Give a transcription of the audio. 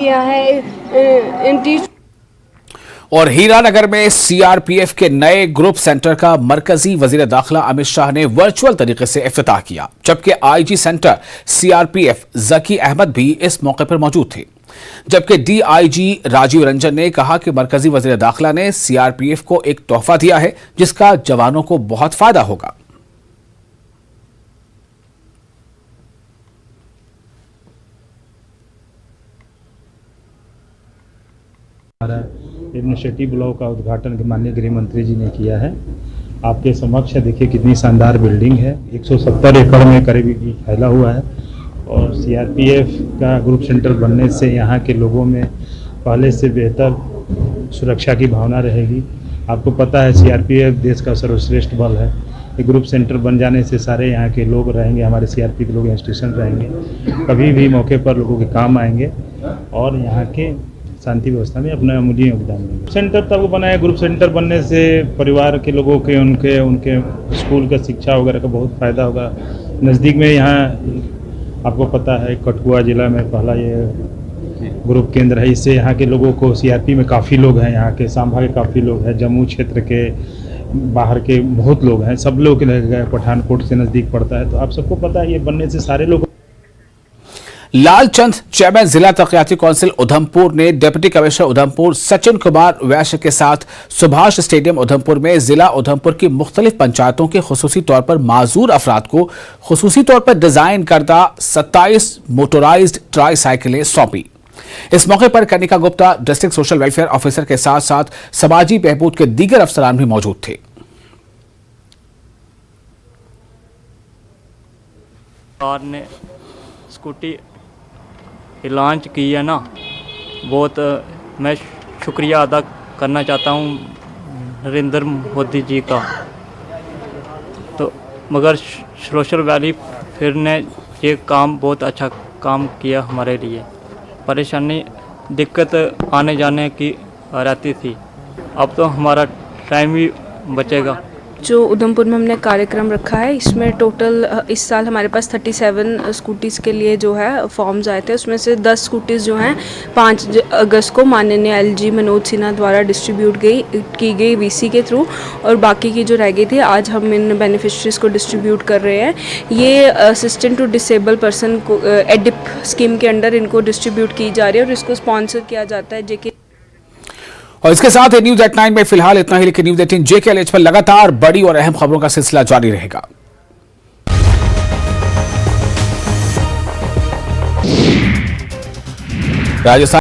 किया है। और हीरानगर में सीआरपीएफ के नए ग्रुप सेंटर का मरकजी वजीर दाखिला अमित शाह ने वर्चुअल तरीके से इफ्तिताह किया, जबकि आईजी सेंटर सीआरपीएफ जकी अहमद भी इस मौके पर मौजूद थे। जबकि डीआईजी राजीव रंजन ने कहा कि मरकजी वजीर दाखिला ने सीआरपीएफ को एक तोहफा दिया है जिसका जवानों को बहुत फायदा होगा। हमारा एडमिनिस्ट्रेटिव ब्लॉक का उद्घाटन माननीय गृह मंत्री जी ने किया है। आपके समक्ष देखिए कितनी शानदार बिल्डिंग है, 170 एकड़ में करीब फैला हुआ है और सीआरपीएफ का ग्रुप सेंटर बनने से यहाँ के लोगों में पहले से बेहतर सुरक्षा की भावना रहेगी। आपको पता है सीआरपीएफ देश का सर्वश्रेष्ठ बल है। ये ग्रुप सेंटर बन जाने से सारे यहाँ के लोग रहेंगे, हमारे सीआरपी के लोग यहाँ स्टेशन रहेंगे, कभी भी मौके पर लोगों के काम आएंगे और यहाँ के शांति व्यवस्था में अपना अमूल्य योगदान देंगे। सेंटर तब बना है, ग्रुप सेंटर बनने से परिवार के लोगों के उनके स्कूल का शिक्षा वगैरह का बहुत फ़ायदा होगा। नज़दीक में यहाँ आपको पता है कठुआ जिला में पहला ये ग्रुप केंद्र है। इससे यहाँ के लोगों को सीआरपी में काफ़ी लोग हैं, यहाँ के सांभा के काफ़ी लोग हैं, जम्मू क्षेत्र के बाहर के बहुत लोग हैं, सब लोग पठानकोट से नज़दीक पड़ता है। तो आप सबको पता है ये बनने से सारे लोग। लालचंद चेयरमैन जिला तरक्याती काउंसिल उधमपुर ने डिप्टी कमिश्नर उधमपुर सचिन कुमार वैश्य के साथ सुभाष स्टेडियम उधमपुर में जिला उधमपुर की मुख्तलिफ पंचायतों के खुसूसी तौर पर माजूर अफराद को खुसूसी तौर पर डिजाइन करदा 27 मोटराइज्ड ट्राई साइकिलें सौंपी। इस मौके पर Kanika Gupta district social welfare officer के साथ साथ समाजी बहबूद के दीगर अफसरान भी मौजूद थे। ने स्कूटी लॉन्च की है ना, बहुत मैं शुक्रिया अदा करना चाहता हूँ नरेंद्र मोदी जी का। तो मगर सोशल वेलफेयर ने ये काम बहुत अच्छा काम किया हमारे लिए। परेशानी दिक्कत आने जाने की रहती थी, अब तो हमारा टाइम भी बचेगा। जो उधमपुर में हमने कार्यक्रम रखा है, इसमें टोटल इस साल हमारे पास 37 स्कूटीज़ के लिए जो है फॉर्म्स आए थे। उसमें से 10 स्कूटीज़ जो हैं 5 अगस्त को माननीय एलजी मनोज सिन्हा द्वारा डिस्ट्रीब्यूट की गई वीसी के थ्रू, और बाकी की जो रह गई थी आज हम इन बेनिफिशरीज को डिस्ट्रीब्यूट कर रहे हैं। ये असिस्टेंट टू डिसेबल पर्सन को एडिप स्कीम के अंडर इनको डिस्ट्रीब्यूट की जा रही है और इसको स्पॉन्सर किया जाता है जेके। और इसके साथ ही न्यूज 8 में फिलहाल इतना ही, लेकिन न्यूज 18 JKLH पर लगातार बड़ी और अहम खबरों का सिलसिला जारी रहेगा। राजस्थान